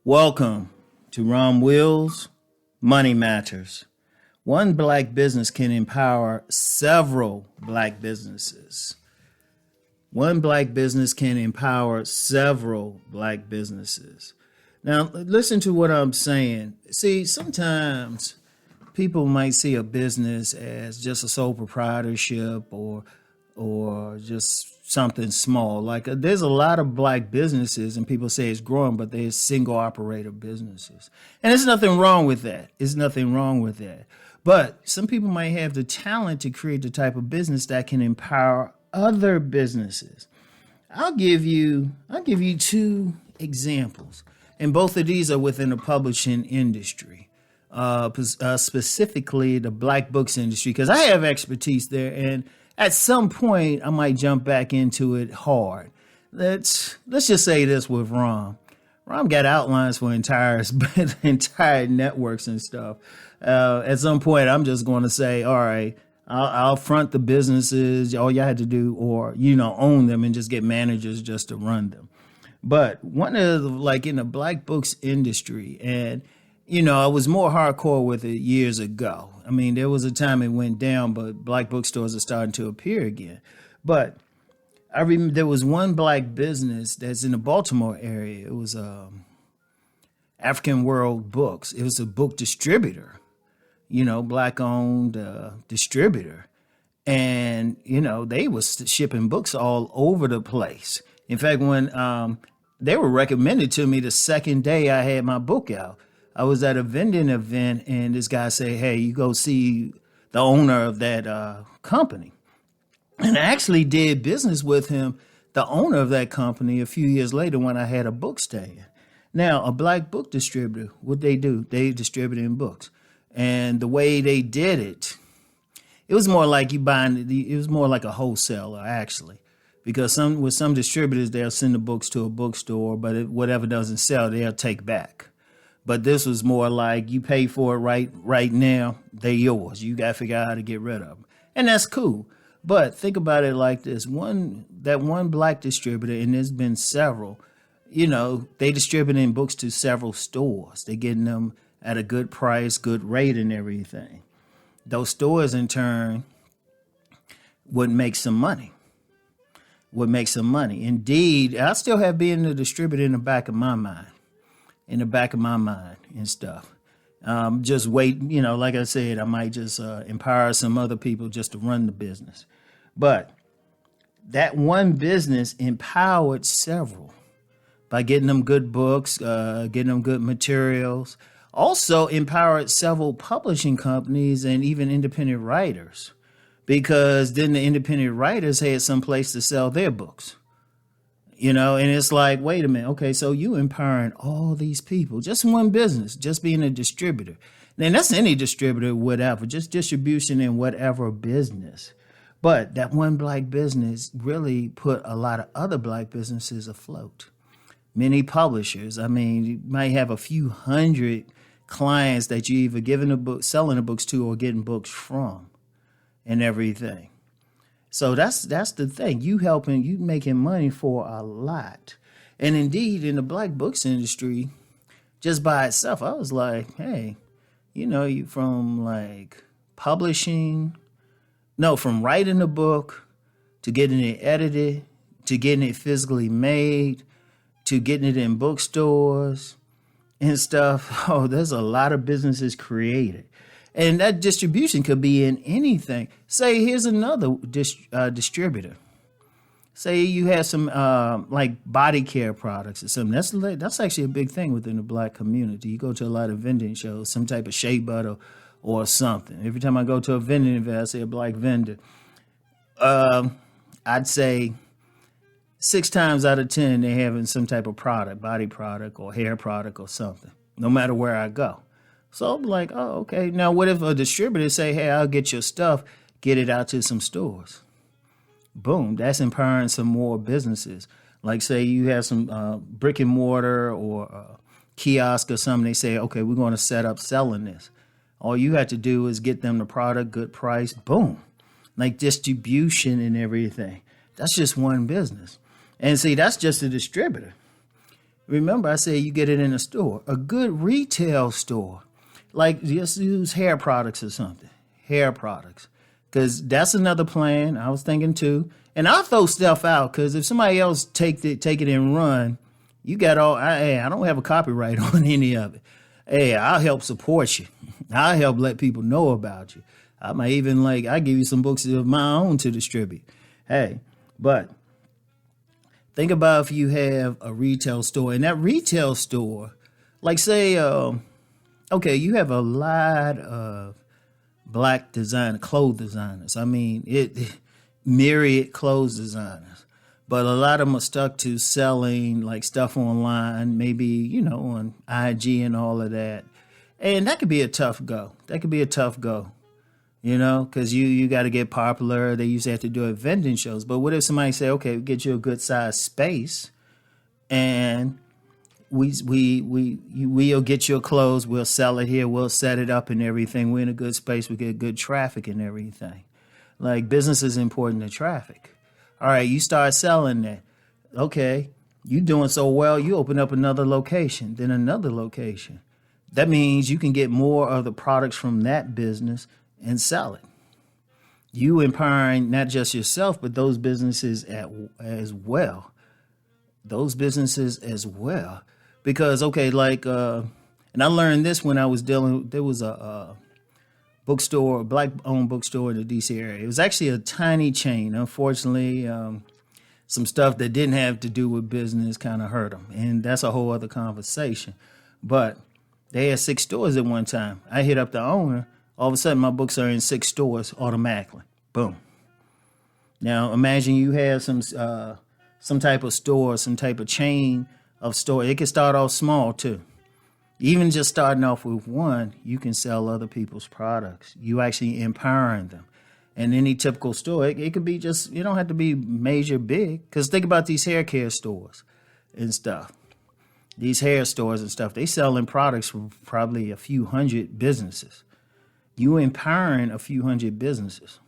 Welcome to Rom Wills, Money Matters. One black business can empower several black businesses. One black business can empower several black businesses. Now, listen to what I'm saying. See, sometimes people might see a business as just a sole proprietorship or just something small. Like there's a lot of black businesses and people say it's growing, but they're single operator businesses. And there's nothing wrong with that. There's nothing wrong with that. But some people might have the talent to create the type of business that can empower other businesses. I'll give you two examples. And both of these are within the publishing industry. Specifically the black books industry, because I have expertise there, and at some point I might jump back into it hard. Let's just say this with Rom. Rom got outlines for entire networks and stuff. At some point, I'm just going to say, all right, I'll front the businesses. All you had to do, or own them and just get managers just to run them. But one of in the black books industry, and I was more hardcore with it years ago. I mean, there was a time it went down, but black bookstores are starting to appear again. But I remember there was one black business that's in the Baltimore area. It was African World Books. It was a book distributor, black-owned distributor. And, they was shipping books all over the place. In fact, when they were recommended to me the second day I had my book out, I was at a vending event, and this guy said, hey, you go see the owner of that company. And I actually did business with him, the owner of that company, a few years later when I had a book stand. Now, a black book distributor, what they do, they distribute books. And the way they did it, it was more like it was more like a wholesaler, actually. Because with some distributors, they'll send the books to a bookstore, but whatever doesn't sell, they'll take back. But this was more like you pay for it right now, they're yours. You got to figure out how to get rid of them. And that's cool. But think about it like this. That one black distributor, and there's been several, they distributing books to several stores. They're getting them at a good price, good rate and everything. Those stores, in turn, would make some money. Indeed, I still have being a distributor in the back of my mind. And stuff. Just wait, like I said, I might just empower some other people just to run the business. But that one business empowered several by getting them good books, getting them good materials. Also empowered several publishing companies and even independent writers, because then the independent writers had some place to sell their books. And it's like, wait a minute. Okay, so you empowering all these people, just one business, just being a distributor. And that's any distributor, whatever, just distribution in whatever business. But that one black business really put a lot of other black businesses afloat. Many publishers. I mean, you might have a few hundred clients that you either giving the book, selling the books to, or getting books from, and everything. So that's the thing. You making money for a lot. And indeed, in the black books industry, just by itself, I was like, hey, you from from writing a book to getting it edited, to getting it physically made, to getting it in bookstores and stuff. Oh, there's a lot of businesses created. And that distribution could be in anything. Say, here's another distributor. Say you have some body care products or something. That's actually a big thing within the black community. You go to a lot of vending shows, some type of shea butter or something. Every time I go to a vending event, I see a black vendor. I'd say 6 times out of 10, they're having some type of product, body product or hair product or something, no matter where I go. So I'm like, oh, okay. Now, what if a distributor say, hey, I'll get your stuff, get it out to some stores? Boom, that's empowering some more businesses. Like, say you have some brick and mortar or kiosk or something. They say, okay, we're going to set up selling this. All you have to do is get them the product, good price, boom. Like distribution and everything. That's just one business. And see, that's just a distributor. Remember, I said you get it in a store, a good retail store. Like just use hair products or something, hair products. Because that's another plan I was thinking too. And I'll throw stuff out because if somebody else take it and run, you got all, I don't have a copyright on any of it. Hey, I'll help support you. I'll help let people know about you. I might even I give you some books of my own to distribute. Hey, but think about if you have a retail store, and that retail store, like say, okay, you have a lot of black clothes designers. I mean, myriad clothes designers, but a lot of them are stuck to selling like stuff online, maybe, on IG and all of that. And that could be a tough go. Because you got to get popular. They usually have to do it at vending shows. But what if somebody say, okay, we get you a good size space and we'll get your clothes, we'll sell it here, we'll set it up and everything. We're in a good space, we get good traffic and everything. Like business is important to traffic. All right, you start selling that. Okay, you doing so well, you open up another location, then another location. That means you can get more of the products from that business and sell it. You empowering not just yourself, but those businesses as well. Because, okay, and I learned this when I was there was a bookstore, a black-owned bookstore in the D.C. area. It was actually a tiny chain. Unfortunately, some stuff that didn't have to do with business kind of hurt them. And that's a whole other conversation. But they had 6 stores at one time. I hit up the owner. All of a sudden, my books are in 6 stores automatically. Boom. Now, imagine you have some type of store, some type of chain of store. It can start off small, too. Even just starting off with one, you can sell other people's products. You actually empowering them. And any typical store, it could be just, you don't have to be major big. Because think about these hair care stores and stuff. These hair stores and stuff, they selling products from probably a few hundred businesses. You empowering a few hundred businesses.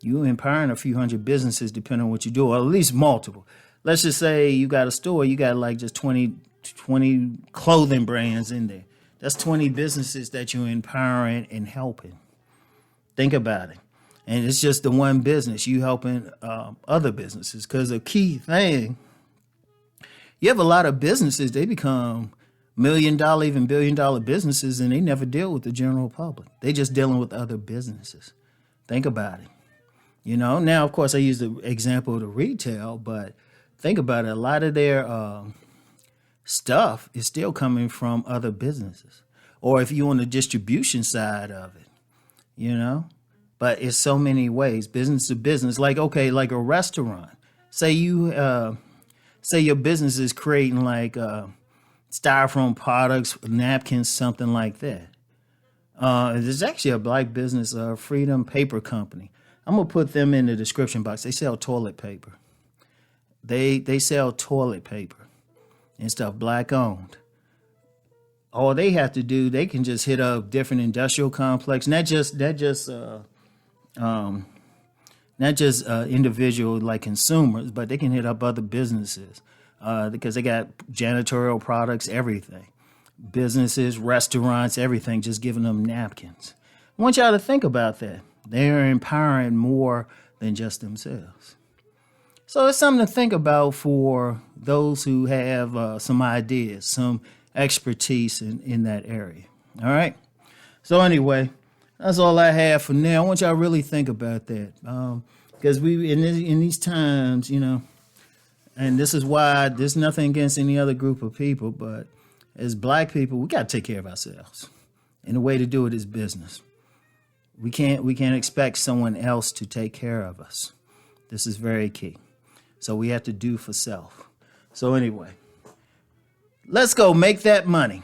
Depending on what you do, or at least multiple. Let's just say you got a store, you got like just 20 clothing brands in there. That's 20 businesses that you're empowering and helping. Think about it. And it's just the one business. You helping other businesses. Because the key thing, you have a lot of businesses, they become $1 million, even $1 billion businesses, and they never deal with the general public. They just dealing with other businesses. Think about it. Now, of course, I use the example of the retail, but think about it. A lot of their stuff is still coming from other businesses. Or if you're on the distribution side of it, But it's so many ways, business to business. Like a restaurant. Say your business is creating styrofoam products, napkins, something like that. There's actually a black business, Freedom Paper Company. I'm going to put them in the description box. They sell toilet paper. They sell toilet paper and stuff, black owned. All they have to do, they can just hit up different industrial complex, not just individual like consumers, but they can hit up other businesses because they got janitorial products, everything. Businesses, restaurants, everything, just giving them napkins. I want y'all to think about that. They're empowering more than just themselves. So it's something to think about for those who have some ideas, some expertise in that area. All right. So anyway, that's all I have for now. I want y'all to really think about that because we in these times, and this is why there's nothing against any other group of people, but as black people, we got to take care of ourselves. And the way to do it is business. We can't expect someone else to take care of us. This is very key. So we have to do for self. So anyway, let's go make that money.